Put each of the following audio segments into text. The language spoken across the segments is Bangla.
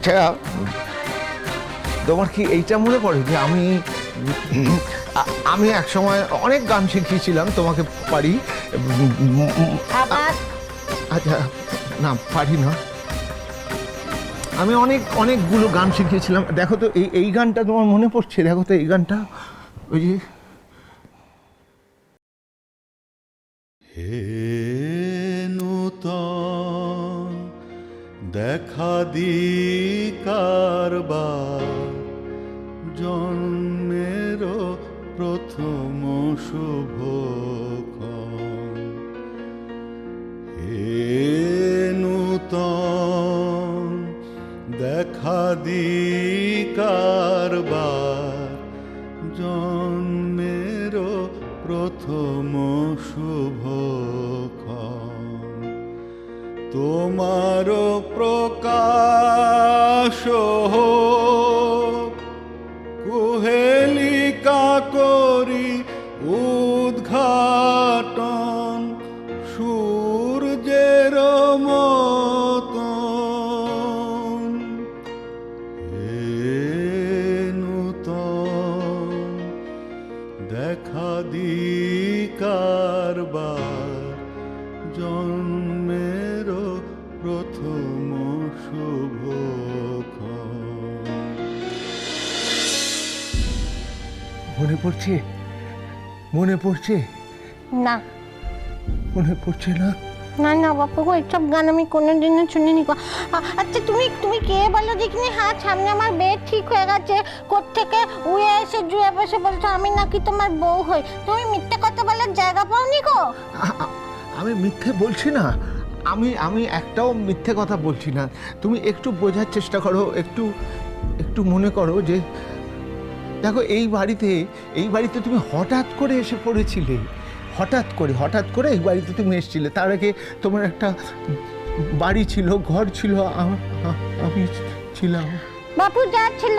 আচ্ছা, তোমার কি এইটা মনে পড়ে যে আমি এক সময় অনেক গান শিখিয়েছিলাম তোমাকে? পারি? আচ্ছা, না পারি না। আমি অনেকগুলো গান শিখিয়েছিলাম। দেখো তো এই গানটা তোমার মনে পড়ছে? দেখো তো এই গানটা, ওই যে হে নূতন দেখা দি কারবার, জন্মের প্রথম শুভক্ষণ। হে নূতন দেখা দি কারবার, জন্মের প্রথম শুভক্ষণ। তোমার প্রকাশ হোক, কুহেলিকা করি উদ্ঘাটন, সূর্যের মতন। হে নূতন দেখা দি কারবার, জন্মের প্রথম শুভক্ষণ। মনে পড়ছে? মনে পড়ছে? না মনে পড়ছে না? না না বাপু গো, এইসব গান আমি কোনোদিনও শুনিনি গো। আচ্ছা তুমি কে বলো দেখিনি? হ্যাঁ, সামনে আমার বিয়ে ঠিক হয়ে গেছে, কোত্থেকে উড়ে এসে জুয়ে বসে বলছো আমি নাকি তোমার বউ হই। তুমি মিথ্যে কথা বলার জায়গা পাওনি গো। আমি মিথ্যে বলছি না, আমি একটাও মিথ্যে কথা বলছি না। তুমি একটু বোঝার চেষ্টা করো, একটু মনে করো যে দেখো এই বাড়িতে তুমি হঠাৎ করে এসে পড়েছিলে। হঠাৎ করে এই বাড়িতে তুমি এসেছিলে। তার আগে তোমার একটা বাড়ি ছিল, ঘর ছিল, আমি ছিলাম। বাপু যা ছিল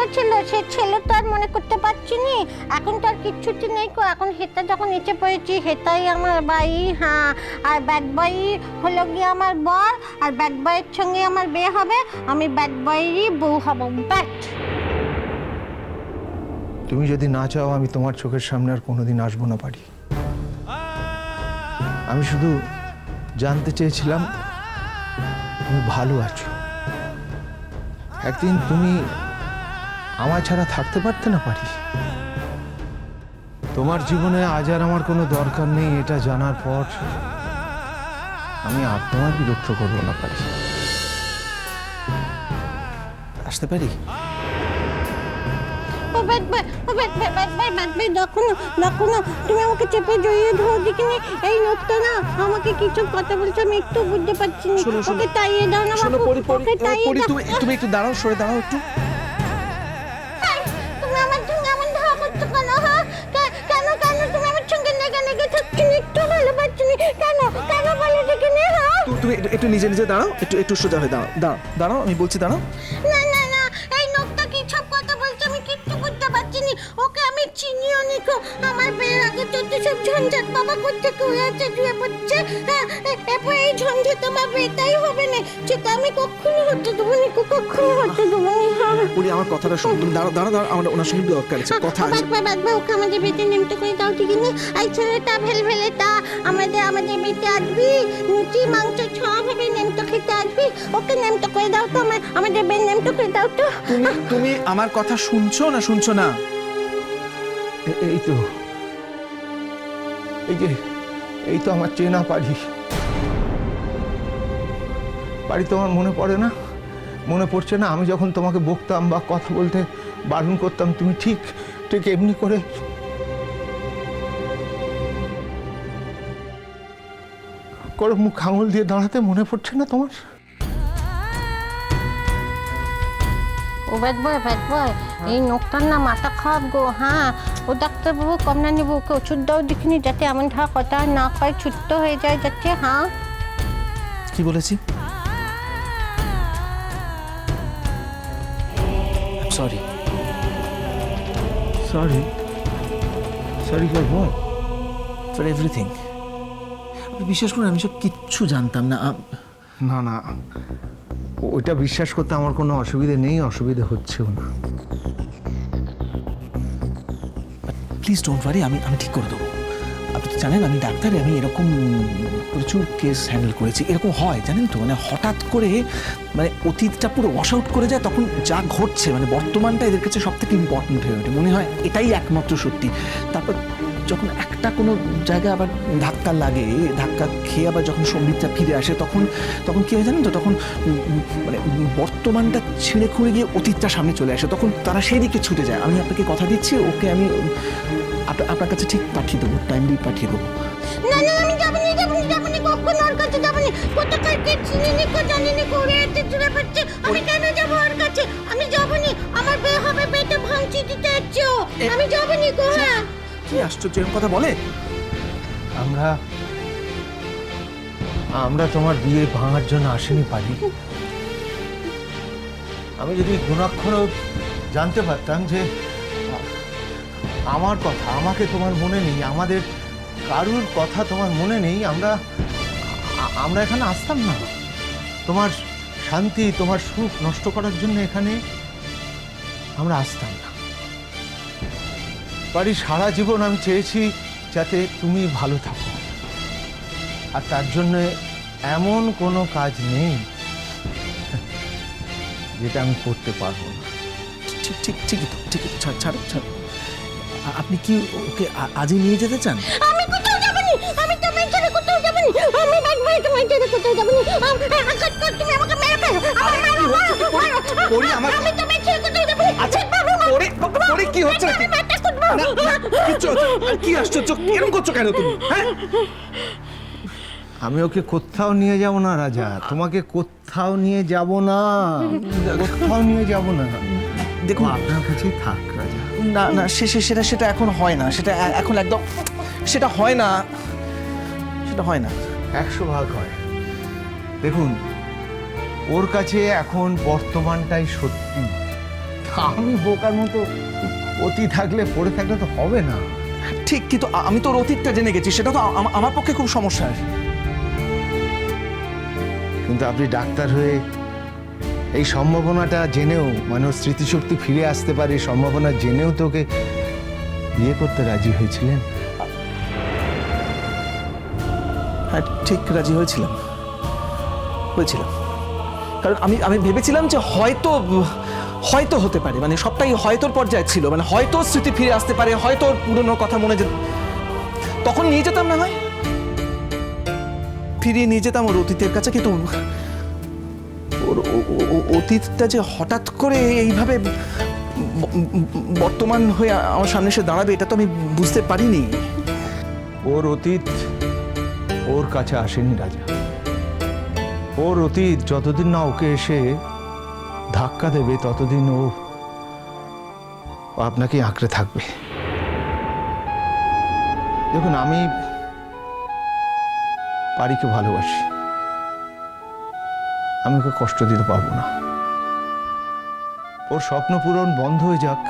সে ছেলে তো আর মনে করতে পারছি নি। এখন তো আর কিচ্ছুটি নেই গো। এখন হেতা যখন নিচে পড়েছি, হেতাই আমার বাই। হ্যাঁ, আর ব্যাড বয় হলো গিয়ে আমার বর, আর ব্যাড বয়ের সঙ্গে আমার বিয়ে হবে। আমি ব্যাড বয়েরই বউ হব। ব্যাট। তুমি যদি না চাও আমি তোমার চোখের সামনে আর কোনোদিন আসবো না পারি। আমি শুধু জানতে চেয়েছিলাম তুমি ভালো আছো। একদিন তুমি আমার ছাড়া থাকতে পারতে না পারি? তোমার জীবনে আজ আর আমার কোনো দরকার নেই এটা জানার পর আমি আর তোমার বিরক্ত করবো না পারি। আসতে পারি? তুমি আমাকে চেপে জড়িয়ে ধরো দেখিনি। এই লোকটা না আমাকে কিছু কথা বলছে, আমি একটু বুঝতে পারছি না। ওকে তাইয়ে দাও না বাপু, ওকে তাইয়ে দাও। তুমি একটু দাঁড়াও, সরে দাঁড়াও একটু। তুমি আমার সঙ্গে এমন ধাওয়া করছো কেন? হ্যাঁ, কেন তুমি আমার সঙ্গে লেগে থাকছো? একটু ভালো পাচ্ছি না। কেন বলো দেখিনি? হ্যাঁ, তুমি একটু নিজে দাঁড়াও, একটু সোজা হয়ে দাঁড়াও, আমি বলছি দাঁড়াও। না এই লোকটা কি সব কথা বলছে আমি কিচ্ছু বুঝতে পারছি না। ওকে আমি চিনিও নি গো। আমার বিয়ের আগে যত সব ঝঞ্ঝাট বাবা করতে হয়েছে, জুয়ে পড়ছে। হ্যাঁ, এরপর এই ঝঞ্ঝাট আমার বিয়েটাই হবে না, সেটা আমি কখনো হতে দেবো না, কখনো হতে দেবো না। বলি আমার কথাটা শুনুন, তুমি দাঁড়াও, আমার ওনার সঙ্গে দরকার আছে, কথা আছে। ওকে আমাদের বিয়েতে নেমতে করে দাও ঠিক না? এই ছেলেটা ভেলভেলেটা আমাদের বিয়েতে আসবি, লুচি মাংস সব হবে, নেমতে খেতে আসবি। ওকে নেমতে করে দাও তো, আমাদের বিয়ে নেমতে করে দাও তো। তুমি আমার কথা শুনছো না? এই তো আমার চেনা বাড়ি তোমার মনে পড়ে না? মনে পড়ছে না? আমি যখন তোমাকে বকতাম বা কথা বলতে বারণ করতাম, তুমি ঠিক এমনি করে মুখ আঙুল দিয়ে দাঁড়াতে। মনে পড়ছে না তোমার? ও ব্যাড বয়, এই নোকটার না মাথা খারাপ গো। হ্যাঁ, ও ডাক্তারবাবু কমলা নেবো, ওকে ওষুধ দাও দেখিনি, যাতে এমন ধরা কথা না কয়, ছুট্ট হয়ে যায় যাতে। হ্যাঁ, কি বলেছি? Sorry for what? For everything. আপনি বিশ্বাস করুন আমি সব কিচ্ছু জানতাম না। না ওইটা বিশ্বাস করতে আমার কোনো অসুবিধে নেই, অসুবিধে হচ্ছেও না। প্লিজ ডোন্ট ওয়ারি, আমি আমি ঠিক করে দেবো। আপনি তো জানেন আমি ডাক্তার, আমি এরকম প্রচুর কেস হ্যান্ডেল করেছি। এরকম হয় জানেন তো, মানে হঠাৎ করে মানে অতীতটা পুরো ওয়াশ আউট করে যায়, তখন যা ঘটছে মানে বর্তমানটা এদের কাছে সব থেকে ইম্পর্টেন্ট হয়ে ওঠে, মনে হয় এটাই একমাত্র সত্যি। তারপর যখন একটা কোনো জায়গায় আবার ধাক্কা লাগে, ধাক্কা খেয়ে আবার যখন সম্বিতটা ফিরে আসে, তখন তখন কী হয় জানেন তো, তখন মানে বর্তমানটা ছিঁড়ে খুঁড়ে গিয়ে অতীতটা সামনে চলে আসে, তখন তারা সেই দিকে ছুটে যায়। আমি আপনাকে কথা দিচ্ছি, ওকে আমি আপনার কাছে ঠিক পাঠিয়ে দেবো, টাইমলি পাঠিয়ে দেবো। না না, আমি যাবনি কখন ওর কাছে যাবনি। কোথাকার কে চিনিনি, কো জানিনি, করে এতে জুড়ে পাচ্ছে। আমি কেন যাব ওর কাছে? আমি যাবনি। আমার বিয়ে হবে, বেটে ভাঙচি দিতে যাচ্ছ। আমি যাবনি গো। হ্যাঁ, কি আশ্চর্য এরকম কথা বলে। আমরা তোমার বিয়ে ভাঙার জন্য আসেনি পারি। আমি যদি গুণাক্ষরও জানতে পারতাম যে আমার কথা আমাকে তোমার মনে নেই, আমাদের কারুর কথা তোমার মনে নেই, আমরা এখানে আসতাম না। তোমার শান্তি, তোমার সুখ নষ্ট করার জন্য এখানে আমরা আসতাম না। বাড়ি সারা জীবন আমি চেয়েছি যাতে তুমি ভালো থাকো, আর তার জন্য এমন কোনো কাজ নেই যেটা আমি করতে পারবো না। ঠিকই তো ছাড়ো। আপনি কি ওকে আজই নিয়ে যেতে চান? আমি কোথাও যাবনি। আমি তোমার ছেড়ে কোথাও যাবনি। আমি ভাই তোমার ছেড়ে কোথাও যাবনি। আকাশ কর, তুমি আমাকে মেরে ফেলো। আমি তোমার ছেড়ে কোথাও যাবনি। আচ্ছা পরে কি হচ্ছে নাকি? কিচ্ছু হচ্ছে না। কি আশ্চর্য, এরকম করছো কেন তুমি? হ্যাঁ, আমি ওকে কোথাও নিয়ে যাব না রাজা, তোমাকে কোথাও নিয়ে যাব না, কোথাও নিয়ে যাব না। দেখুন আপনার কাছেই থাক রাজা। না সেটা এখন হয় না, সেটা এখন একদম সেটা হয় না, 100 ভাগ হয়। দেখুন, ওর কাছে এখন বর্তমানটাই সত্যি। আমি বোকার মতো অতি থাকলে পড়ে থাকলে তো হবে না। ঠিক, কিন্তু আমি তো ওর অতীতটা জেনে গেছি, সেটা তো আমার পক্ষে খুব সমস্যা। কিন্তু আপনি ডাক্তার হয়ে এই সম্ভাবনাটা জেনেও, মানে ওর স্মৃতিশক্তি ফিরে আসতে পারে এই সম্ভাবনা জেনেও তোকে বিয়ে করতে রাজি হয়েছিলেন। হ্যাঁ ঠিক, রাজি হয়েছিলাম। কারণ আমি ভেবেছিলাম যে হয়তো হতে পারে, মানে সবটাই হয়তোর পর্যায়ে ছিল, মানে হয়তো স্মৃতি ফিরে আসতে পারে, হয়তো পুরনো কথা মনে তখন নিয়ে যেতাম, না হয় ফিরিয়ে নিয়ে যেতাম ওর অতীতের কাছে। কিন্তু ওর অতীতটা যে হঠাৎ করে এইভাবে বর্তমান হয়ে আমার সামনে এসে দাঁড়াবে, এটা তো আমি বুঝতে পারিনি। ওর অতীত ওর কাছে আসেনি রাজা। ওর অতীত যতদিন না ওকে এসে ধাক্কা দেবে ততদিন ও আপনাকে আঁকড়ে থাকবে। দেখুন, আমি পারিকে ভালোবাসি, আমি ওকে কষ্ট দিতে পারবো না। ওর স্বপ্ন পূরণ বন্ধ হয়ে যাক,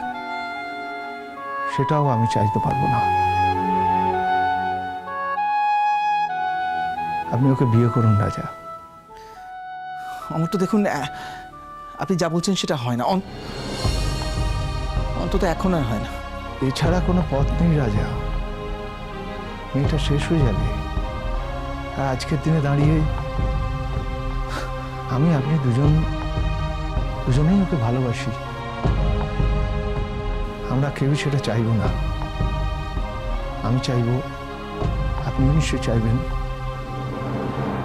সেটাও আমি চাইতে পারবো না। আপনি ওকে বিয়ে করুন রাজা। আমার তো দেখুন, আপনি যা বলছেন সেটা হয় না, অন্তত এখন আর হয় না। এছাড়া কোনো পথ নেই রাজা। মেয়েটা শেষ হয়ে যাবে। আর আজকের দিনে দাঁড়িয়ে আপনি দুজনেই ওকে ভালোবাসি। আমরা কেউই সেটা চাইব না। আমি চাইব, আপনিও নিশ্চয় চাইবেন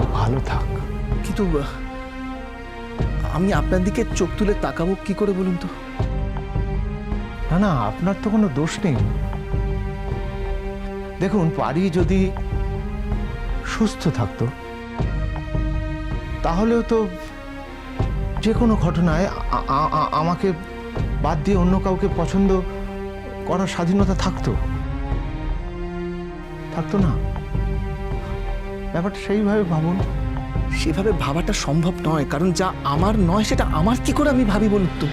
ও ভালো থাক। কিন্তু আমি আপনার দিকে চোখ তুলে তাকাবো কি করে বলুন তো? না, আপনার তো কোনো দোষ নেই। দেখুন, পারি যদি সুস্থ থাকতো তাহলেও তো যে কোনো ঘটনায় আমাকে বাদ দিয়ে অন্য কাউকে পছন্দ করার স্বাধীনতা থাকতো না? ব্যাপারটা সেইভাবে ভাবুন। সেভাবে ভাবাটা সম্ভব নয়, কারণ যা আমার নয় সেটা আমার কি করে আমি ভাবি বলুন তো?